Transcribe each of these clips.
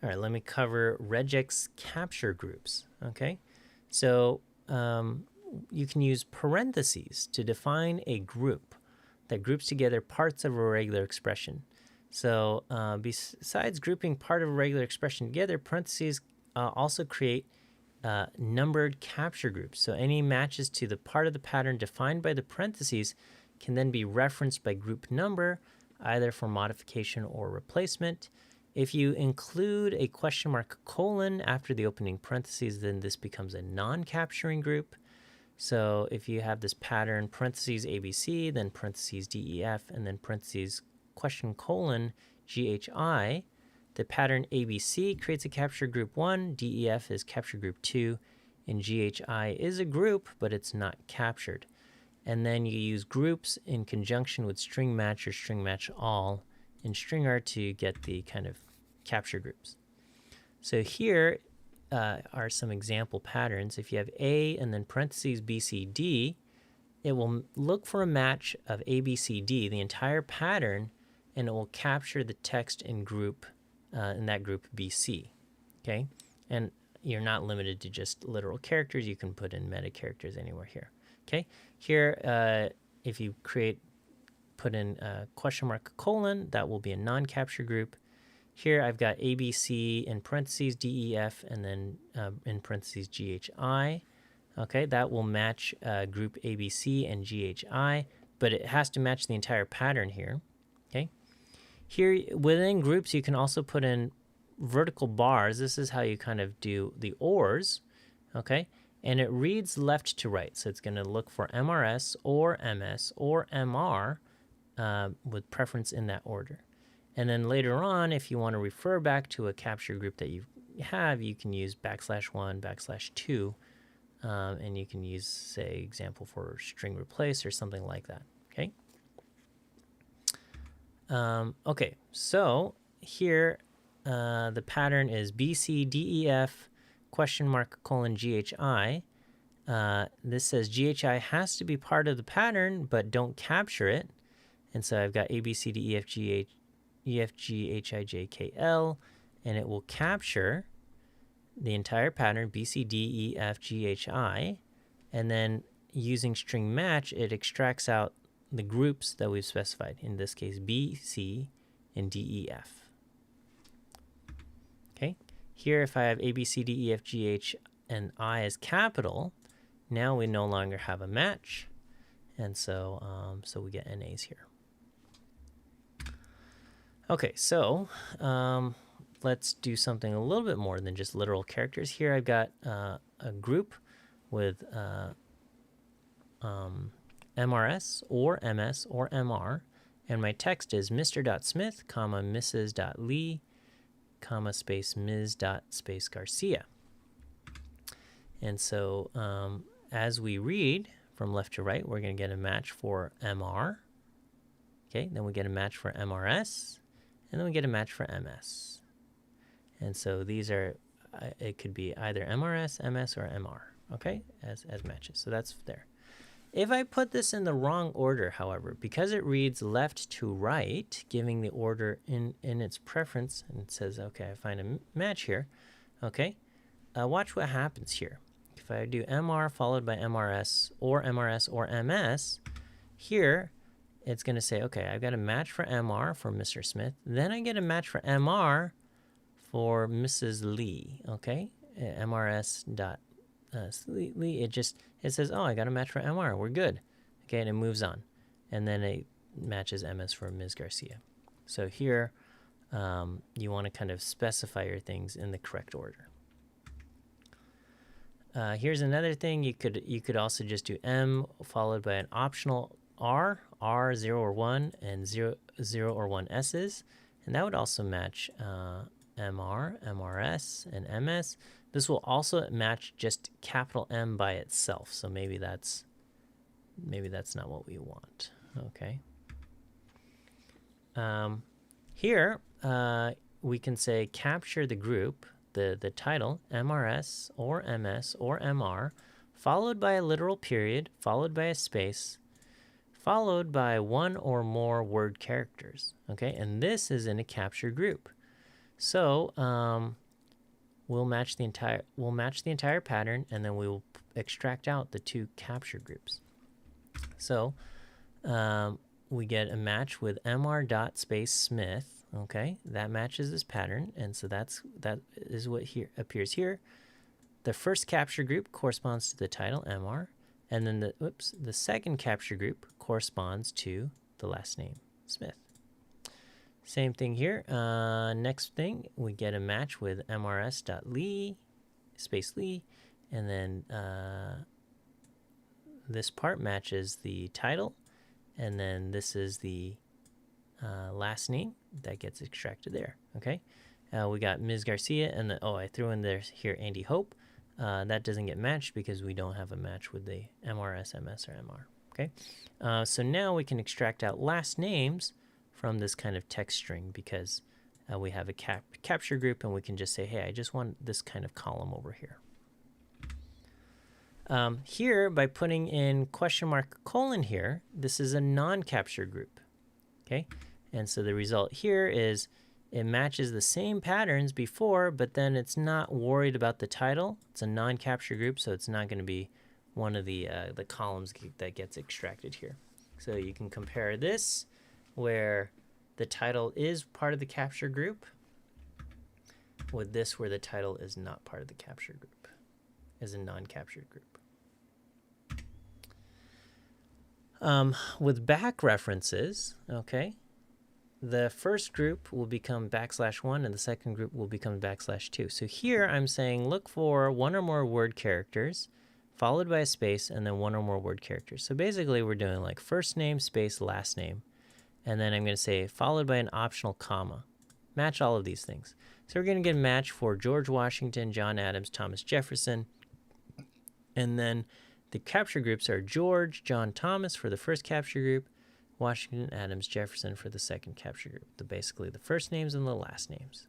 All right, let me cover regex capture groups. Okay, so you can use parentheses to define a group that groups together parts of a regular expression. So besides grouping part of a regular expression together, parentheses also create numbered capture groups. So any matches to the part of the pattern defined by the parentheses can then be referenced by group number, either for modification or replacement. If you include a question mark colon after the opening parentheses, then this becomes a non-capturing group. So if you have this pattern parentheses ABC, then parentheses DEF, and then parentheses question colon GHI, the pattern ABC creates a capture group 1, DEF is capture group 2, and GHI is a group, but it's not captured. And then you use groups in conjunction with string match or string match all in stringr to get the kind of capture groups. So here are some example patterns. If you have A and then parentheses BCD, it will look for a match of ABCD, the entire pattern, and it will capture the text in group in that group BC. Okay, and you're not limited to just literal characters. You can put in meta characters anywhere here. Okay, here if you put in question mark colon, that will be a non-capture group. Here I've got ABC in parentheses DEF and then in parentheses GHI. Okay, that will match group ABC and GHI, but it has to match the entire pattern here. Okay, here within groups you can also put in vertical bars. This is how you kind of do the ORs. Okay, and it reads left to right, so it's going to look for MRS or MS or MR with preference in that order. And then later on, if you want to refer back to a capture group that you have, you can use \1, \2, and you can use, say, example for string replace or something like that. Okay. Okay. So here, the pattern is BCDEF question mark colon GHI. This says GHI has to be part of the pattern, but don't capture it. And so I've got ABCDEFGH. EFGHIJKL, and it will capture the entire pattern BCDEFGHI, and then using string match, it extracts out the groups that we've specified, in this case BC and DEF. Okay, here if I have ABCDEFGH and I as capital, now we no longer have a match, and so so we get NAs here. Okay, so let's do something a little bit more than just literal characters. Here I've got a group with MRS or MS or MR, and my text is Mr.Smith, Mrs.Lee, space Ms.space Garcia. And so as we read from left to right, we're going to get a match for MR. Okay, then we get a match for MRS. And then we get a match for MS. And so these are, it could be either MRS, MS, or MR, okay, as matches. So that's there. If I put this in the wrong order, however, because it reads left to right, giving the order in its preference, and it says, okay, I find a match here, okay, watch what happens here. If I do MR followed by MRS or MS, here, it's going to say, okay, I've got a match for MR for Mr. Smith. Then I get a match for MR for Mrs. Lee, okay? MRS dot Lee, it says, oh, I got a match for MR. We're good. Okay, and it moves on. And then it matches MS for Ms. Garcia. So here, you want to kind of specify your things in the correct order. Here's another thing. You could also just do M followed by an optional R 0 or 1, and 0 or 1 S's, and that would also match MR, MRS, and MS. This will also match just capital M by itself, so maybe that's not what we want. Okay. Here we can say capture the group, the title MRS or MS or MR, followed by a literal period, followed by a space, followed by one or more word characters, okay? And this is in a capture group. So we'll match the entire pattern, and then we will extract out the two capture groups. So we get a match with mr dot space Smith. Okay, that matches this pattern, and so that is what here appears here. The first capture group corresponds to the title mr, and then the second capture group corresponds to the last name Smith. Same thing here. Next thing, we get a match with mrs.lee space Lee, and then this part matches the title, and then this is the last name that gets extracted there. Okay, we got Ms. Garcia, and I threw in there here Andy Hope. That doesn't get matched because we don't have a match with the MRS, MS, or MR. Okay, so now we can extract out last names from this kind of text string because we have a capture group, and we can just say, hey, I just want this kind of column over here. Here, by putting in question mark colon here, this is a non-capture group. Okay, and so the result here is it matches the same patterns before, but then it's not worried about the title. It's a non-capture group, so it's not going to be one of the columns that gets extracted here. So you can compare this where the title is part of the capture group with this where the title is not part of the capture group, is a non-captured group. With back references, okay, the first group will become \1 and the second group will become \2. So here I'm saying look for one or more word characters followed by a space and then one or more word characters. So basically we're doing like first name, space, last name. And then I'm going to say followed by an optional comma. Match all of these things. So we're going to get a match for George Washington, John Adams, Thomas Jefferson. And then the capture groups are George, John, Thomas for the first capture group, Washington, Adams, Jefferson for the second capture group. Basically the first names and the last names.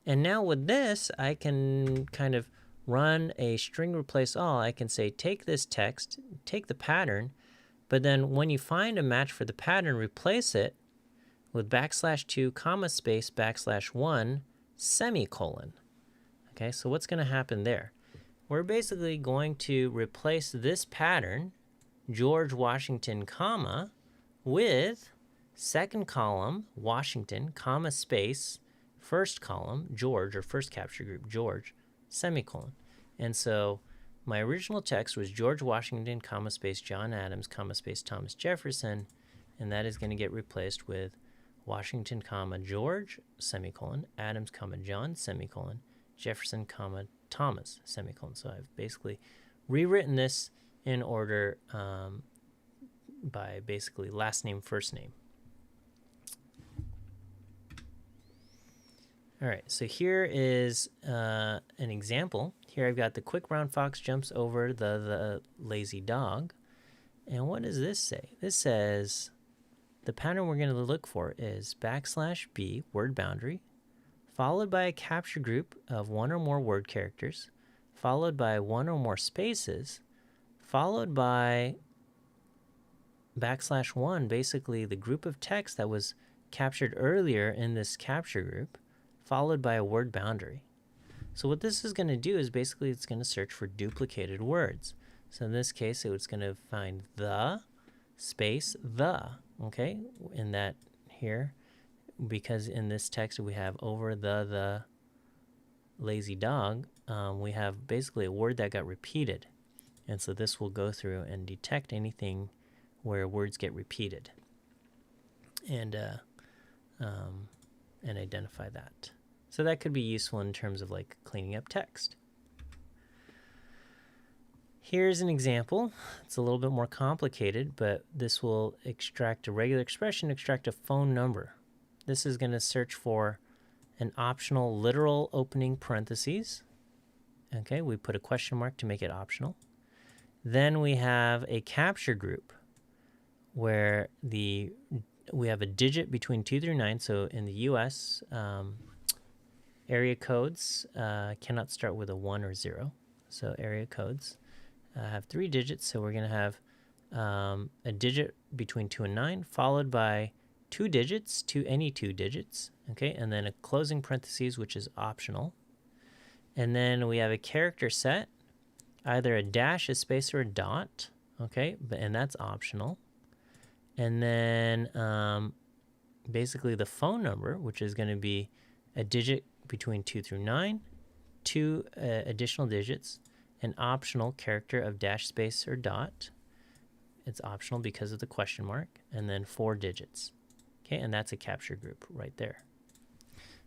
And now with this, I can kind of run a string replace all. I can say take this text, take the pattern, but then when you find a match for the pattern, replace it with \2, comma space, \1, semicolon. Okay, so what's going to happen there? We're basically going to replace this pattern, George Washington, comma, with second column, Washington, comma space, first column, George, or first capture group, George, semicolon. And so my original text was George Washington, comma space, John Adams, comma space, Thomas Jefferson, and that is going to get replaced with Washington, comma, George, semicolon, Adams, comma, John, semicolon, Jefferson, comma, Thomas, semicolon. So I've basically rewritten this in order by basically last name, first name. All right, so here is an example. Here I've got the quick brown fox jumps over the lazy dog. And what does this say? This says the pattern we're going to look for is \b, word boundary, followed by a capture group of one or more word characters, followed by one or more spaces, followed by \1, basically the group of text that was captured earlier in this capture group, followed by a word boundary. So what this is going to do is basically it's going to search for duplicated words. So in this case, it's going to find the space the, okay, in that here, because in this text we have over the lazy dog, we have basically a word that got repeated. And so this will go through and detect anything where words get repeated and identify that. So that could be useful in terms of like cleaning up text. Here's an example. It's a little bit more complicated, but this will extract a regular expression, extract a phone number. This is going to search for an optional literal opening parentheses. Okay, we put a question mark to make it optional. Then we have a capture group where we have a digit between 2 through 9. So in the US, area codes cannot start with a 1 or 0. So area codes have 3 digits. So we're going to have a digit between 2 and 9, followed by 2 digits to any 2 digits, okay, and then a closing parentheses, which is optional. And then we have a character set, either a dash, a space, or a dot, okay, and that's optional. And then basically the phone number, which is going to be a digit between 2 through 9, 2 additional digits, an optional character of dash, space, or dot. It's optional because of the question mark, and then 4 digits. Okay, and that's a capture group right there.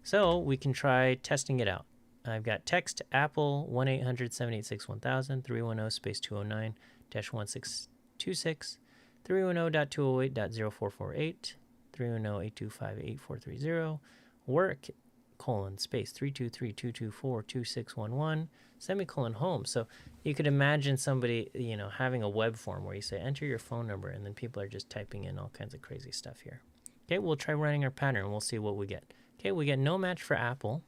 So we can try testing it out. I've got text Apple 1-800-786-1000 310 space 209 1626 310.208.0448 310-825-8430 work space 323-224-2611 semicolon home. So you could imagine somebody, having a web form where you say enter your phone number, and then people are just typing in all kinds of crazy stuff here. Okay, we'll try running our pattern and we'll see what we get. Okay, we get no match for Apple.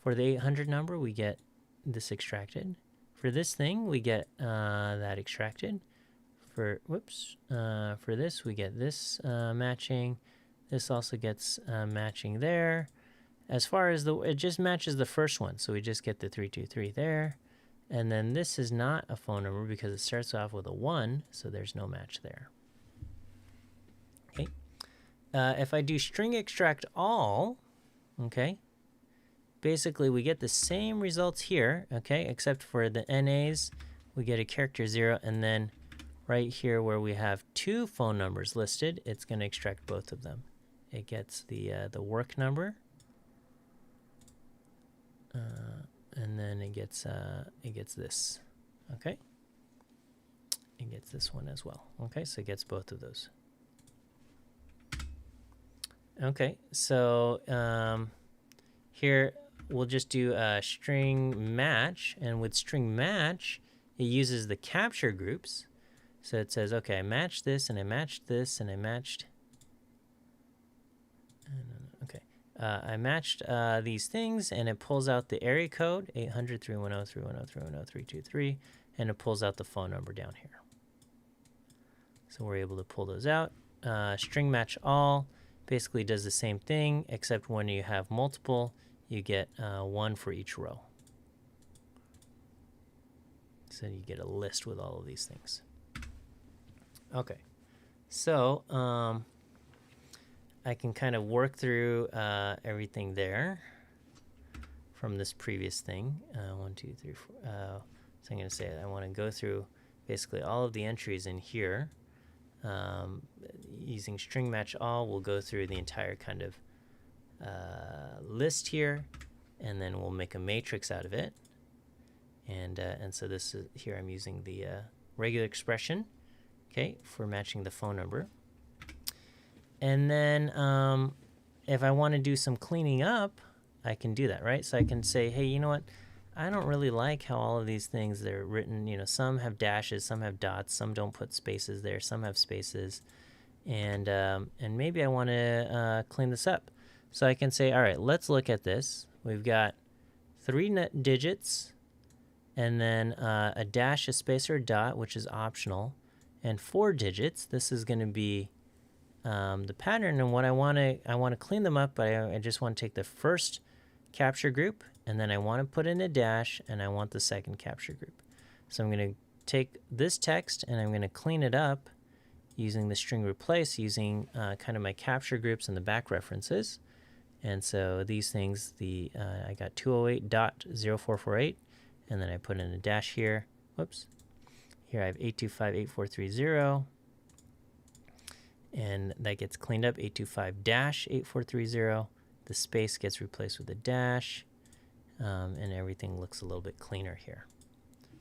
For the 800 number, we get this extracted. For this thing, we get that extracted. For this, we get this matching. This also gets matching there. As far as it just matches the first one, so we just get the 323 there. And then this is not a phone number because it starts off with a 1, so there's no match there. Okay. If I do string extract all, okay, basically we get the same results here, okay, except for the NAs, we get a character 0, and then right here where we have 2 phone numbers listed, it's going to extract both of them. It gets the work number, and then it gets this, okay. It gets this one as well, okay. So it gets both of those. Okay, so here we'll just do a string match, and with string match, it uses the capture groups. So it says, okay, I matched this, and I matched this, and I matched. Okay, I matched these things, and it pulls out the area code 800-310-310-310-323, and it pulls out the phone number down here. So we're able to pull those out. String match all basically does the same thing, except when you have multiple, you get 1 for each row. So you get a list with all of these things. Okay, so I can kind of work through everything there from this previous thing. 1, 2, 3, 4. So I'm going to say I want to go through basically all of the entries in here. Using string match all, we'll go through the entire kind of list here, and then we'll make a matrix out of it. And so this is here I'm using the regular expression, okay, for matching the phone number. And then if I want to do some cleaning up, I can do that, right? So I can say, hey, you know what? I don't really like how all of these things, they're written, some have dashes, some have dots, some don't put spaces there, some have spaces. And maybe I want to clean this up. So I can say, all right, let's look at this. We've got 3 digits, and then a dash, a space, or a dot, which is optional, and 4 digits. This is going to be the pattern, and what I want to clean them up, but I just want to take the first capture group, and then I want to put in a dash, and I want the second capture group. So I'm going to take this text, and I'm going to clean it up using the string replace, using kind of my capture groups and the back references. And so these things, I got 208.0448, and then I put in a dash here. Whoops. Here I have 825.8430, and that gets cleaned up, 825-8430. The space gets replaced with a dash, and everything looks a little bit cleaner here.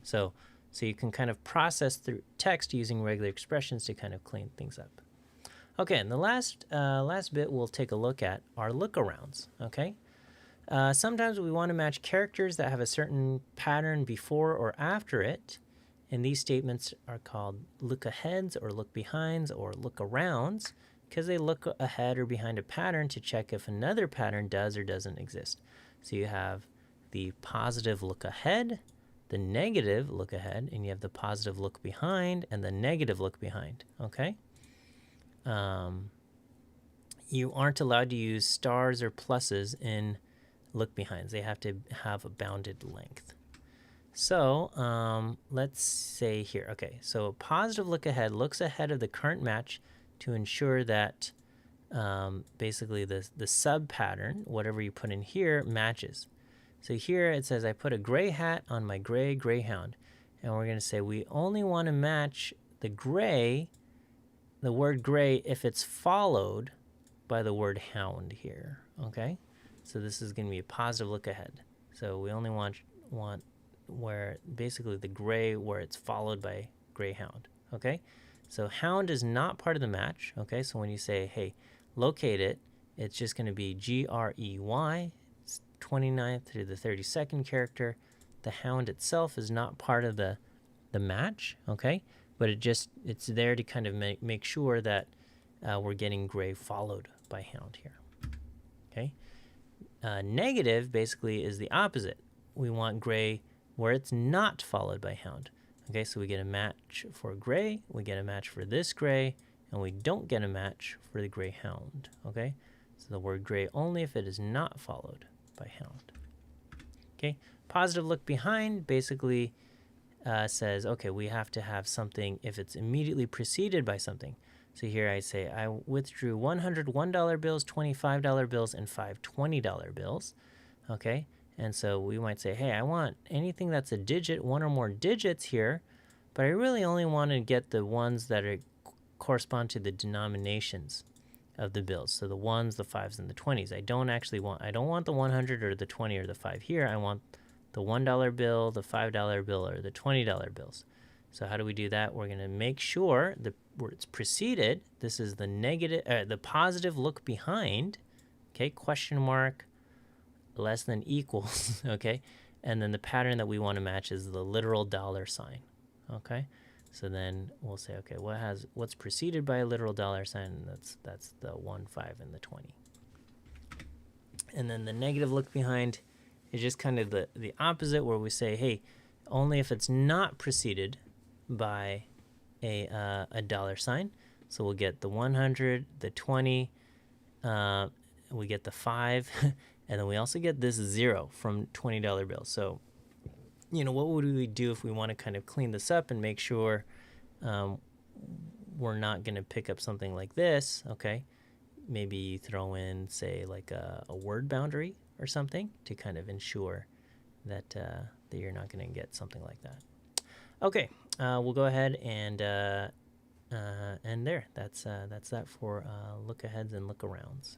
So you can kind of process through text using regular expressions to kind of clean things up. Okay, and the last bit we'll take a look at are lookarounds, okay? Sometimes we want to match characters that have a certain pattern before or after it, and these statements are called look-aheads or look-behinds or look-arounds because they look ahead or behind a pattern to check if another pattern does or doesn't exist. So you have the positive look-ahead, the negative look-ahead, and you have the positive look-behind and the negative look-behind, okay? you aren't allowed to use stars or pluses in look behinds. They have to have a bounded length. So let's say here, okay, so a positive look ahead looks ahead of the current match to ensure that basically the sub pattern, whatever you put in here, matches. So here it says I put a gray hat on my gray greyhound, and we're going to say we only want to match the gray, the word gray, if it's followed by the word hound here. Okay, so this is going to be a positive look ahead. So we only want where basically the gray where it's followed by greyhound. Okay, so hound is not part of the match. Okay, so when you say hey, locate it, it's just going to be GREY. It's 29th through the 32nd character. The hound itself is not part of the match. Okay, but it's there to kind of make sure that we're getting gray followed by hound here. Okay, negative basically is the opposite. We want gray where it's not followed by hound. Okay, so we get a match for gray, we get a match for this gray, and we don't get a match for the gray hound. Okay, so the word gray only if it is not followed by hound. Okay, positive look behind basically says, okay, we have to have something if it's immediately preceded by something. So here I say I withdrew 100 $1 bills, $25 bills, and 5 $20 bills. Okay, and so we might say, hey, I want anything that's a digit, one or more digits here, but I really only want to get the ones that correspond to the denominations of the bills. So the ones, the fives, and the 20s. I don't want the 100 or the 20 or the 5 here. I want the $1 bill, the $5 bill, or the $20 bills. So how do we do that? We're going to make sure where it's preceded, this is the positive look behind, okay, question mark, less than equals, okay, and then the pattern that we want to match is the literal dollar sign, okay. So then we'll say, okay, what's preceded by a literal dollar sign? That's the 1, 5, and the 20. And then the negative look behind is just kind of the opposite, where we say, hey, only if it's not preceded by a dollar sign. So we'll get the 100, the 20, we get the 5, and then we also get this 0 from $20 bills. So, what would we do if we want to kind of clean this up and make sure we're not going to pick up something like this, okay? Maybe you throw in, say, like a word boundary or something to kind of ensure that, that you're not going to get something like that. Okay, we'll go ahead and there. That's that for look aheads and look arounds.